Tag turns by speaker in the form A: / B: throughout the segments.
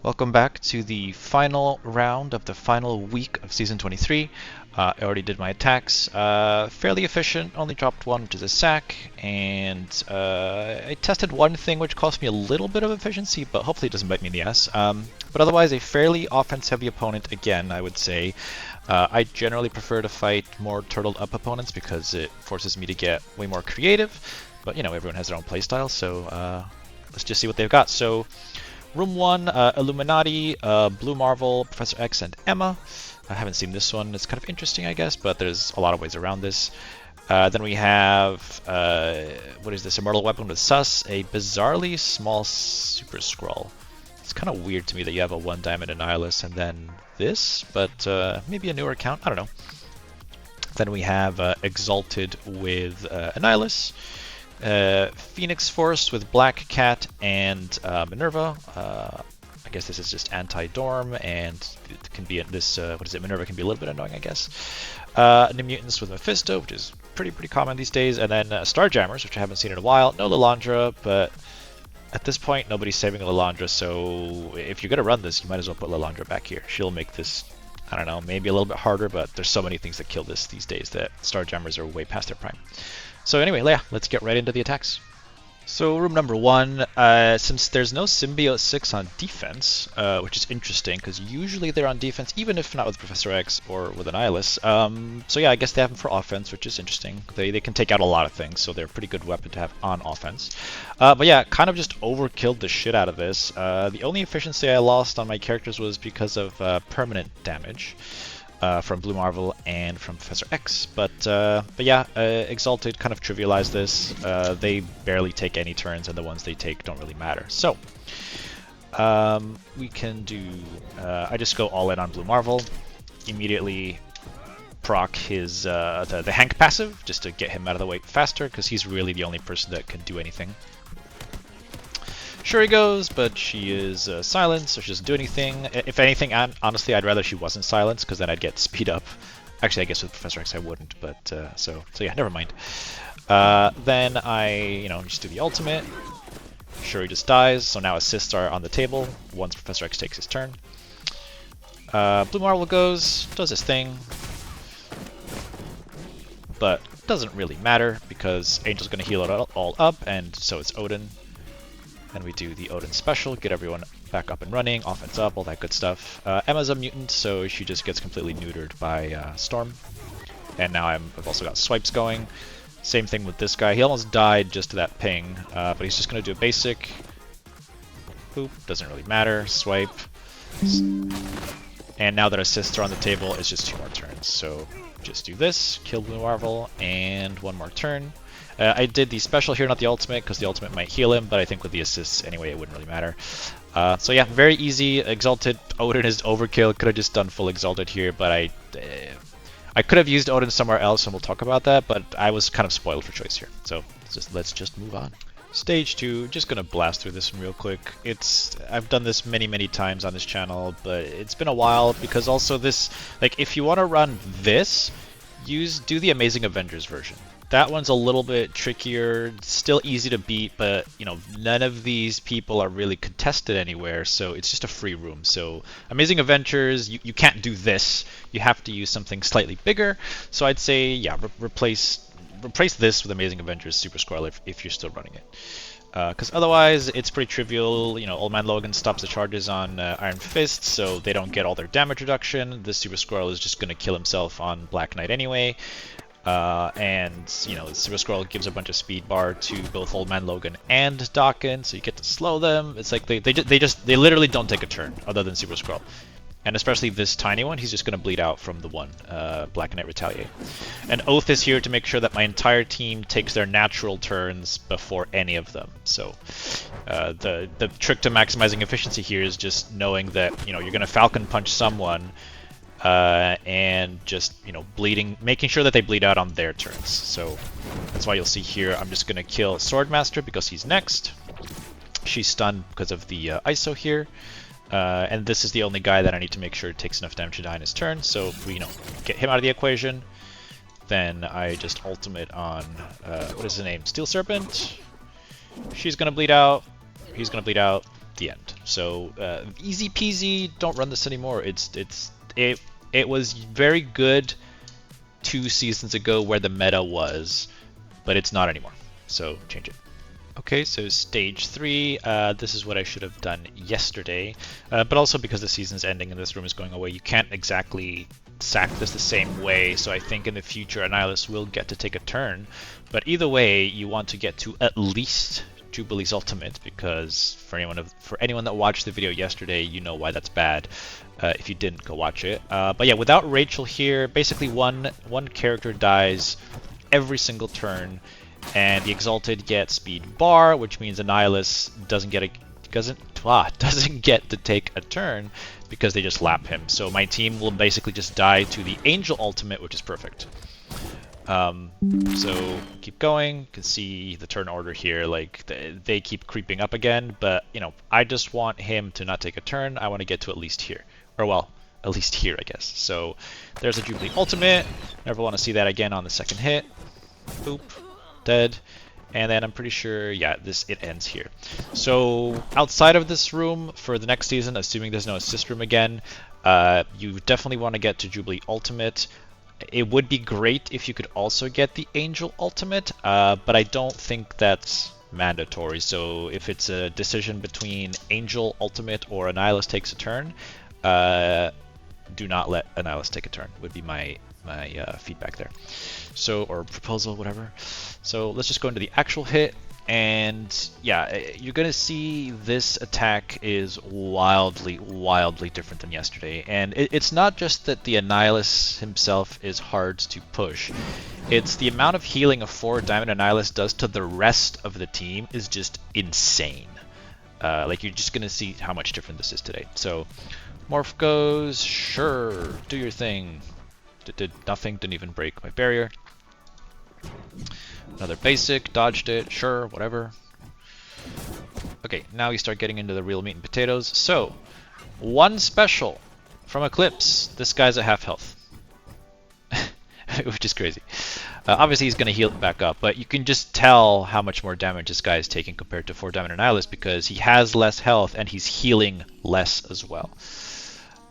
A: Welcome back to the final round of the final week of Season 23. I already did my attacks. Fairly efficient, only dropped one, which is a sack, and I tested one thing which cost me a little bit of efficiency, but hopefully it doesn't bite me in the ass. But otherwise, a fairly offense-heavy opponent, again, I would say. I generally prefer to fight more turtled up opponents because it forces me to get way more creative, but you know, everyone has their own playstyle, so let's just see what they've got. So, Room 1, Illuminati, Blue Marvel, Professor X, and Emma. I haven't seen this one. It's kind of interesting, I guess, but there's a lot of ways around this. Then we have, what is this? Immortal Weapon with Sus, a bizarrely small Super Scroll. It's kind of weird to me that you have a 1-diamond Annihilus and then this, but maybe a newer account. I don't know. Then we have Exalted with Annihilus. Phoenix Force with Black Cat and Minerva. I guess this is just anti-dorm, and it can be this. What is it? Minerva can be a little bit annoying, I guess. New Mutants with Mephisto, which is pretty common these days, and then Starjammers, which I haven't seen in a while. No Lilandra, but at this point, nobody's saving Lilandra, so if you're gonna run this, you might as well put Lilandra back here. She'll make this, I don't know, maybe a little bit harder, but there's so many things that kill this these days that Starjammers are way past their prime. So anyway, yeah, let's get right into the attacks. So room number 1, since there's no Symbiote 6 on defense, which is interesting because usually they're on defense, even if not with Professor X or with Annihilus. So yeah, I guess they have them for offense, which is interesting. They can take out a lot of things, so they're a pretty good weapon to have on offense. But yeah, kind of just overkilled the shit out of this. The only efficiency I lost on my characters was because of permanent damage. From Blue Marvel and from Professor X, but yeah, Exalted kind of trivialized this. They barely take any turns, and the ones they take don't really matter. So we can do. I just go all in on Blue Marvel, immediately proc his the Hank passive just to get him out of the way faster, because he's really the only person that can do anything. Sure he goes, but she is silenced, so she doesn't do anything. If anything, honestly, I'd rather she wasn't silenced, because then I'd get speed up. Actually, I guess with Professor X I wouldn't, but so yeah, never mind. Then I, just do the ultimate. Sure he just dies, so now assists are on the table once Professor X takes his turn. Blue Marvel goes, does his thing, but doesn't really matter because Angel's going to heal it all up, and so is Odin. And we do the Odin special, get everyone back up and running, offense up, all that good stuff. Emma's a mutant, so she just gets completely neutered by Storm. And now I've also got swipes going. Same thing with this guy. He almost died just to that ping, but he's just going to do a basic. Boop, doesn't really matter. Swipe. And now that assists are on the table, it's just 2 more turns. So just do this, kill Blue Marvel, and 1 more turn. I did the special here, not the ultimate, because the ultimate might heal him, but I think with the assists anyway, it wouldn't really matter. So yeah, very easy. Exalted Odin is overkill. Could have just done full Exalted here, but I could have used Odin somewhere else, and we'll talk about that, but I was kind of spoiled for choice here. So let's just move on. Stage 2, just gonna blast through this one real quick. I've done this many times on this channel, but it's been a while because also this, like, if you want to run this, do the Amazing Avengers version. That one's a little bit trickier, still easy to beat, but none of these people are really contested anywhere, so it's just a free room. So Amazing Adventures, you can't do this. You have to use something slightly bigger. So I'd say, yeah, replace this with Amazing Avengers Super Scroll if you're still running it. Because otherwise, it's pretty trivial. Old Man Logan stops the charges on Iron Fist, so they don't get all their damage reduction. This Super Scroll is just going to kill himself on Black Knight anyway. And Super Scroll gives a bunch of speed bar to both Old Man Logan and Daken, so you get to slow them. It's like they literally don't take a turn other than Super Scroll, and especially this tiny one, he's just going to bleed out from the one Black Knight Retaliate. And Oath is here to make sure that my entire team takes their natural turns before any of them. So the trick to maximizing efficiency here is just knowing that you're going to Falcon Punch someone. And just, making sure that they bleed out on their turns. So that's why you'll see here, I'm just going to kill Swordmaster because he's next. She's stunned because of the ISO here. And this is the only guy that I need to make sure takes enough damage to die in his turn. So if we, get him out of the equation, then I just ultimate on, what is his name? Steel Serpent. She's going to bleed out. He's going to bleed out. the end. So easy peasy. Don't run this anymore. It was very good 2 seasons ago where the meta was, but it's not anymore. So change it. Okay, so stage 3, this is what I should have done yesterday, but also because the season's ending and this room is going away, you can't exactly sack this the same way, so I think in the future Annihilus will get to take a turn, but either way, you want to get to at least Jubilee's ultimate, because for anyone that watched the video yesterday, you know why that's bad. If you didn't, go watch it. But yeah, without Rachel here, basically one character dies every single turn, and the Exalted gets speed bar, which means Annihilus doesn't get to take a turn because they just lap him. So my team will basically just die to the Angel ultimate, which is perfect. So keep going. You can see the turn order here. Like they keep creeping up again, but you know, I just want him to not take a turn. I want to get to at least here, or well, at least here, I guess. So there's a Jubilee ultimate. Never want to see that again on the second hit. Boop. Dead. And then I'm pretty sure, yeah, it ends here. So outside of this room for the next season, assuming there's no assist room again, you definitely want to get to Jubilee ultimate. It would be great if you could also get the Angel ultimate, but I don't think that's mandatory. So if it's a decision between Angel ultimate or Annihilus takes a turn, do not let Annihilus take a turn, would be my feedback there. So, or proposal, whatever. So let's just go into the actual hit, and yeah, you're gonna see this attack is wildly different than yesterday. And it's not just that the Annihilus himself is hard to push, it's the amount of healing a 4 Diamond Annihilus does to the rest of the team is just insane. Like you're just gonna see how much different this is today. So Morph goes, sure, do your thing. Did nothing, didn't even break my barrier. Another basic, dodged it, sure, whatever. Okay, now we start getting into the real meat and potatoes. So, one special from Eclipse. This guy's at half health, which is crazy. Obviously he's going to heal it back up, but you can just tell how much more damage this guy is taking compared to 4 Diamond Annihilus because he has less health and he's healing less as well.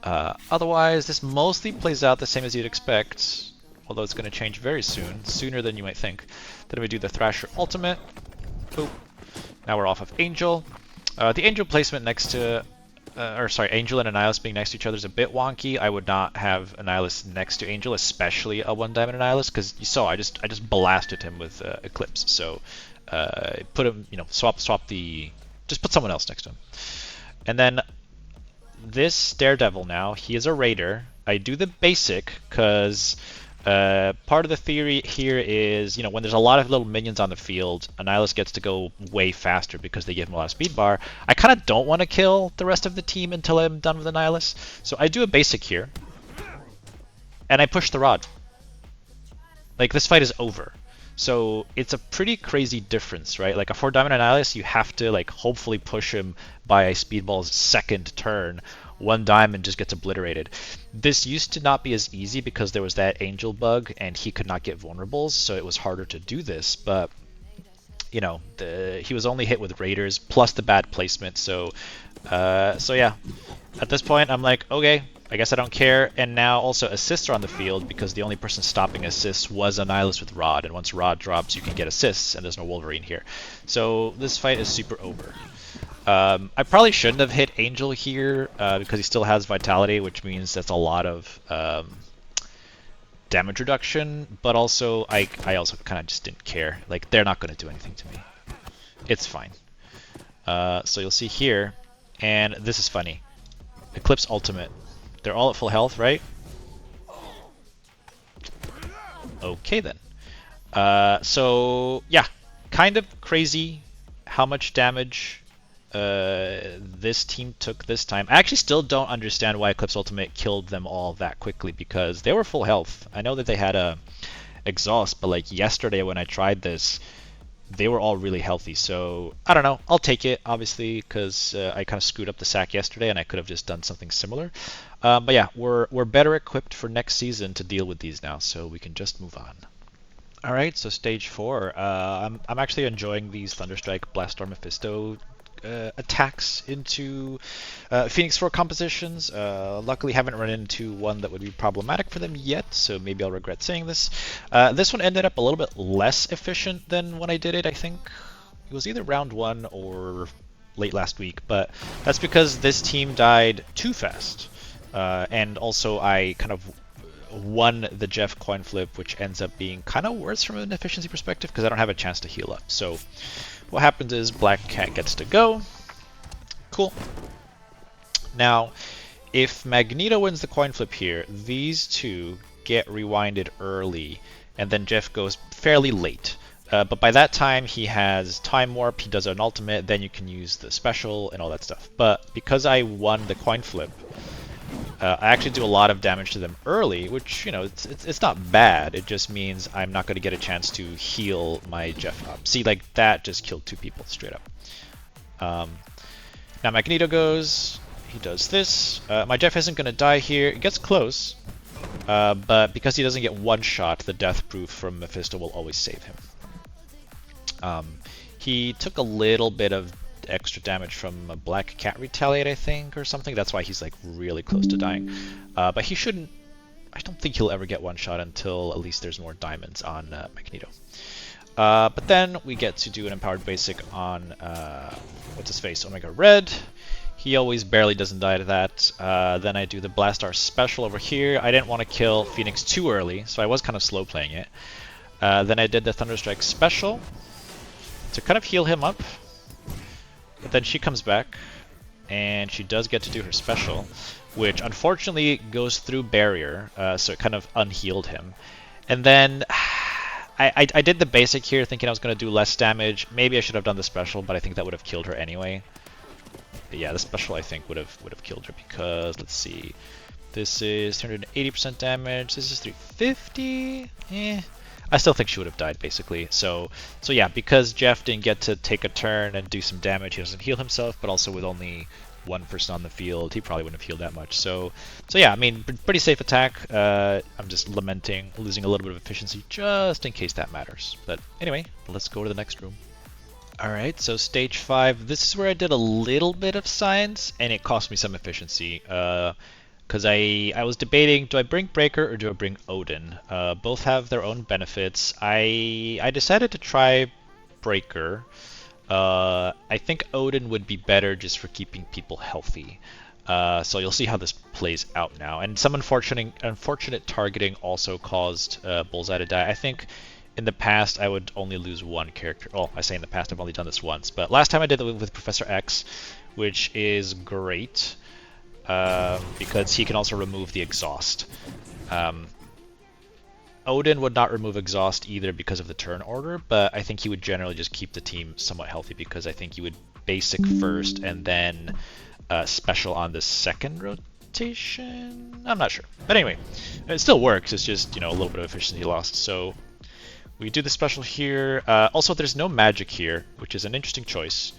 A: Otherwise, this mostly plays out the same as you'd expect, although it's going to change very soon, sooner than you might think. Then we do the Thrasher ultimate. Boop. Now we're off of Angel. The Angel placement next to, Angel and Annihilus being next to each other is a bit wonky. I would not have Annihilus next to Angel, especially a 1 Diamond Annihilus, because you saw I just blasted him with Eclipse. So put him, just put someone else next to him. And then this Daredevil now, he is a Raider. I do the basic because part of the theory here is, when there's a lot of little minions on the field, Annihilus gets to go way faster because they give him a lot of speed bar. I kind of don't want to kill the rest of the team until I'm done with Annihilus, so I do a basic here, and I push the rod. Like, this fight is over. So it's a pretty crazy difference, right? Like a 4 Diamond Annihilus, you have to hopefully push him by a Speedball's second turn. 1 Diamond just gets obliterated. This used to not be as easy because there was that Angel bug and he could not get vulnerables, so it was harder to do this. But he was only hit with Raiders plus the bad placement. So yeah, at this point I'm like, okay, I guess I don't care. And now also assists are on the field because the only person stopping assists was Annihilus with Rod, and once Rod drops you can get assists, and there's no Wolverine here. So this fight is super over. I probably shouldn't have hit Angel here because he still has Vitality, which means that's a lot of damage reduction, but also I also kind of just didn't care. Like, they're not going to do anything to me. It's fine. So you'll see here, and this is funny. Eclipse Ultimate. They're all at full health, right? Okay then. So yeah, kind of crazy how much damage this team took this time. I actually still don't understand why Eclipse Ultimate killed them all that quickly because they were full health. I know that they had a exhaust, but yesterday when I tried this, they were all really healthy. So I don't know. I'll take it, obviously, because I kind of screwed up the sack yesterday, and I could have just done something similar. But yeah, we're better equipped for next season to deal with these now, so we can just move on. All right, so stage 4. I'm actually enjoying these Thunderstrike Blastar Mephisto attacks into Phoenix 4 compositions. Luckily, haven't run into one that would be problematic for them yet, so maybe I'll regret saying this. This one ended up a little bit less efficient than when I did it, I think. It was either round 1 or late last week, but that's because this team died too fast. And also I kind of won the Jeff coin flip, which ends up being kind of worse from an efficiency perspective because I don't have a chance to heal up. So what happens is Black Cat gets to go. Cool. Now, if Magneto wins the coin flip here, these two get rewinded early, and then Jeff goes fairly late. But by that time, he has Time Warp, he does an ultimate, then you can use the special and all that stuff. But because I won the coin flip, I actually do a lot of damage to them early, which, you know, it's not bad. It just means I'm not going to get a chance to heal my Jeff up. See, like, that just killed 2 people straight up. Now Magneto goes, he does this. My Jeff isn't going to die here. It gets close, but because he doesn't get one shot, the death proof from Mephisto will always save him. He took a little bit of extra damage from a Black Cat Retaliate, I think, or something. That's why he's like really close to dying. But he shouldn't... I don't think he'll ever get one shot until at least there's more diamonds on Magneto. But then we get to do an empowered basic on what's his face, Omega Red. He always barely doesn't die to that. Then I do the Blastar special over here. I didn't want to kill Phoenix too early, so I was kind of slow playing it. Then I did the Thunderstrike special to kind of heal him up. But then she comes back, and she does get to do her special, which unfortunately goes through barrier, so it kind of unhealed him. And then I did the basic here thinking I was going to do less damage. Maybe I should have done the special, but I think that would have killed her anyway. But yeah, the special I think would have killed her because, let's see, this is 380% damage, this is 350? I still think she would have died, basically. So yeah, because Jeff didn't get to take a turn and do some damage, he doesn't heal himself, but also with only one person on the field, he probably wouldn't have healed that much. So yeah, I mean, pretty safe attack. I'm just lamenting losing a little bit of efficiency just in case that matters. But anyway, let's go to the next room. Alright, so stage 5, this is where I did a little bit of science, and it cost me some efficiency. Because I was debating, do I bring Breaker or do I bring Odin? Both have their own benefits. I decided to try Breaker. I think Odin would be better just for keeping people healthy. So you'll see how this plays out now. And some unfortunate targeting also caused Bullseye to die. I think in the past I would only lose one character. Well, I say in the past, I've only done this once. But last time I did it with Professor X, which is great. Because he can also remove the exhaust. Odin would not remove exhaust either because of the turn order, but I think he would generally just keep the team somewhat healthy because I think he would basic first and then special on the second rotation? I'm not sure. But anyway, it still works, it's just, you know, a little bit of efficiency lost. So we do the special here. Also, there's no magic here, which is an interesting choice.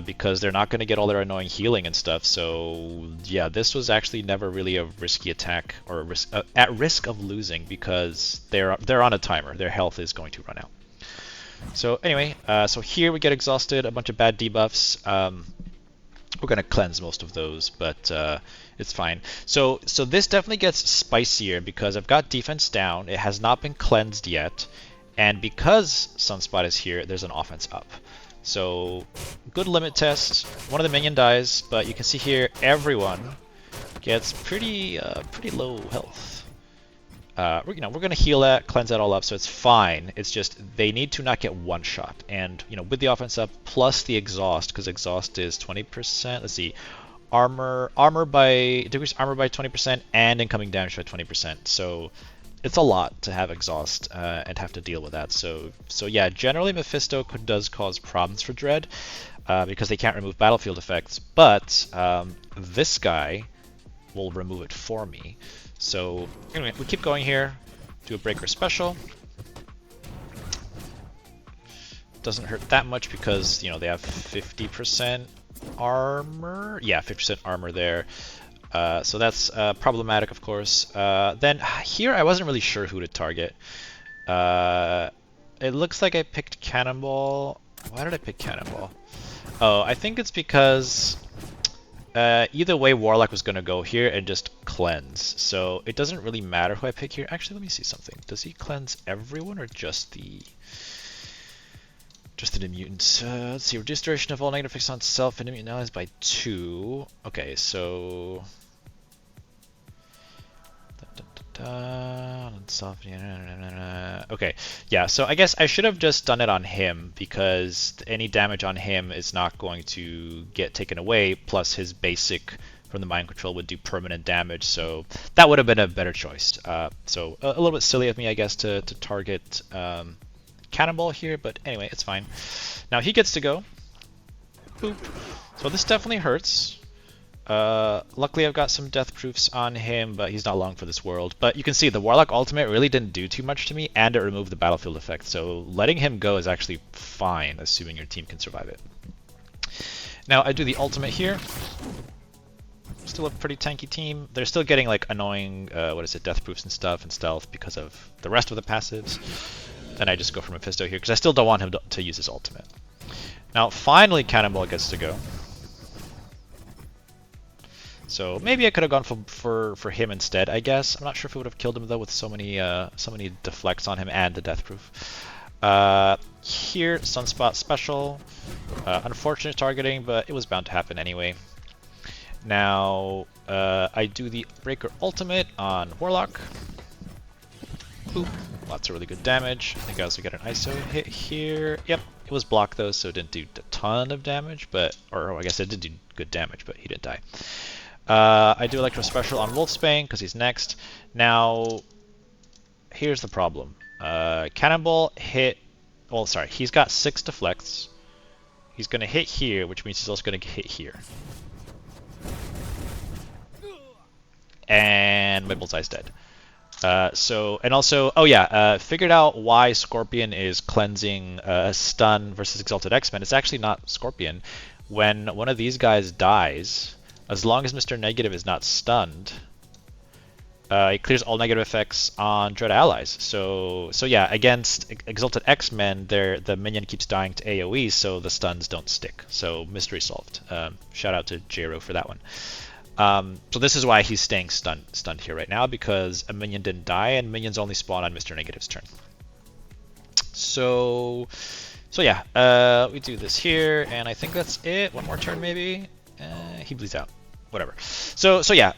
A: Because they're not going to get all their annoying healing and stuff. So yeah, this was actually never really a risky attack or at risk of losing because they're on a timer. Their health is going to run out. So anyway, so here we get exhausted, a bunch of bad debuffs. We're going to cleanse most of those, but it's fine. So this definitely gets spicier because I've got defense down. It has not been cleansed yet, and because Sunspot is here, there's an offense up. So, good limit test. One of the minion dies, but you can see here everyone gets pretty low health. We're gonna heal that, cleanse that all up, so it's fine. It's just they need to not get one shot, and with the offense up plus the exhaust, because exhaust is 20%. Let's see, decrease armor by 20% and incoming damage by 20%. So. It's a lot to have exhaust and have to deal with that. So yeah, generally Mephisto does cause problems for Dread because they can't remove battlefield effects, but this guy will remove it for me. So anyway, we keep going here, do a Breaker special. Doesn't hurt that much because they have 50% armor. Yeah, 50% armor there. So that's problematic, of course. Then here I wasn't really sure who to target. It looks like I picked Cannonball. Why did I pick Cannonball? Oh, I think it's because either way Warlock was going to go here and just cleanse. So it doesn't really matter who I pick here. Actually, let me see something. Does he cleanse everyone or just the mutants? Let's see. Reduce duration of all negative effects on self and immune allies by 2. Okay, so okay, yeah, so I guess I should have just done it on him because any damage on him is not going to get taken away, plus his basic from the mind control would do permanent damage, so that would have been a better choice. So a little bit silly of me, I guess, to target Cannonball here, but anyway, it's fine. Now he gets to go. Boop. So this definitely hurts. Luckily I've got some death proofs on him, but he's not long for this world. But you can see the Warlock ultimate really didn't do too much to me, and it removed the battlefield effect, so letting him go is actually fine, assuming your team can survive it. Now I do the ultimate here. Still a pretty tanky team. They're still getting like annoying, death proofs and stuff and stealth because of the rest of the passives. Then I just go for Mephisto here, because I still don't want him to use his ultimate. Now finally Cannonball gets to go. So maybe I could have gone for him instead, I guess. I'm not sure if it would have killed him though with so many deflects on him and the death proof. Here, Sunspot special. Unfortunate targeting, but it was bound to happen anyway. Now I do the Breaker ultimate on Warlock. Boop. Lots of really good damage. I think I also get an ISO hit here. Yep, it was blocked though, so it didn't do a ton of damage, or I guess it did do good damage, but he didn't die. I do Electro Special on Wolfsbane because he's next. Now, here's the problem. Cannonball hit... Well, sorry, he's got 6 deflects. He's going to hit here, which means he's also going to hit here. And my bullseye's dead. Figured out why Scorpion is cleansing stun versus Exalted X-Men. It's actually not Scorpion. When one of these guys dies... As long as Mr. Negative is not stunned, it clears all negative effects on Dread allies. So yeah, against Exalted X-Men, the minion keeps dying to AoE, so the stuns don't stick. So mystery solved. Shout out to Jero for that one. So this is why he's staying stunned here right now, because a minion didn't die, and minions only spawn on Mr. Negative's turn. So yeah, we do this here, and I think that's it. One more turn maybe. He bleeds out. Whatever. So yeah,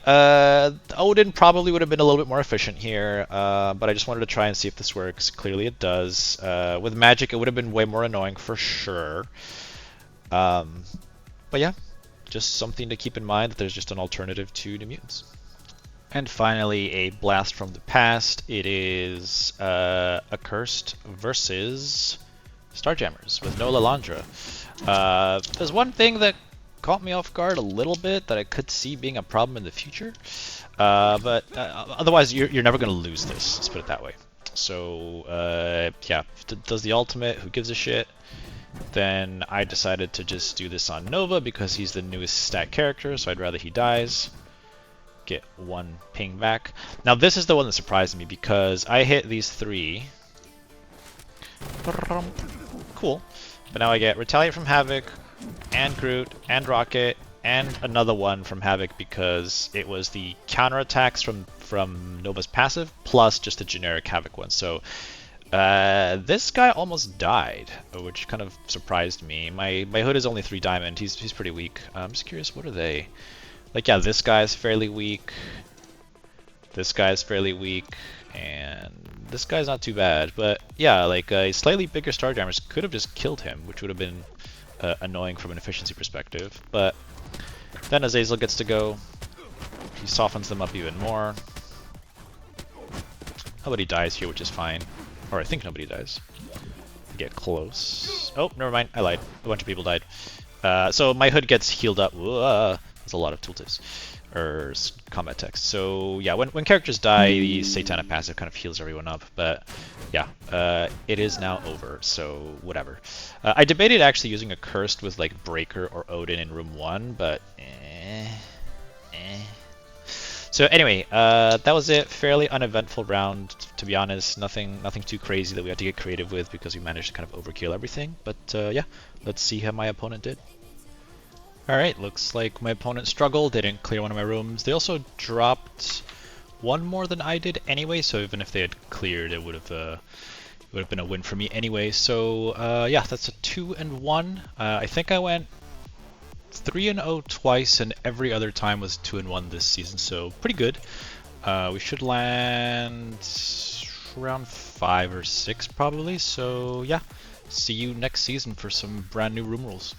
A: Odin probably would have been a little bit more efficient here, but I just wanted to try and see if this works. Clearly it does. With magic, it would have been way more annoying for sure. But yeah, just something to keep in mind that there's just an alternative to the mutants. And finally, a blast from the past. It is Accursed versus Starjammers with no Lalandra. There's one thing that caught me off guard a little bit that I could see being a problem in the future, but otherwise you're never going to lose this, let's put it that way. So yeah, does the ultimate, who gives a shit. Then I decided to just do this on Nova because he's the newest stat character, so I'd rather he dies. Get 1 ping back. Now this is the one that surprised me because I hit these 3. Cool. But now I get Retaliate from Havoc, and Groot, and Rocket, and another one from Havoc because it was the counterattacks from Nova's passive, plus just a generic Havoc one. So this guy almost died, which kind of surprised me. My hood is only 3 diamond, he's pretty weak. I'm just curious, what are they? Like, yeah, this guy's fairly weak, this guy's fairly weak, and this guy's not too bad. But yeah, like slightly bigger Starjammers could have just killed him, which would have been annoying from an efficiency perspective. But then Azazel gets to go. He softens them up even more. Nobody dies here, which is fine. Or I think nobody dies. Get close. Oh, never mind. I lied. A bunch of people died. So my hood gets healed up. There's a lot of tooltips. Or combat text. So yeah, when characters die, the Satanic passive kind of heals everyone up. But yeah, it is now over, so whatever. I debated actually using a Cursed with like Breaker or Odin in room 1, but So anyway, that was it. Fairly uneventful round, to be honest. Nothing too crazy that we had to get creative with because we managed to kind of overkill everything. But yeah, let's see how my opponent did. Alright, looks like my opponent struggled. They didn't clear one of my rooms. They also dropped one more than I did anyway, so even if they had cleared, it would have been a win for me anyway. So yeah, that's a 2-1. I think I went 3-0 twice, and every other time was 2-1 this season, so pretty good. We should land around 5 or 6 probably, so yeah, see you next season for some brand new room rules.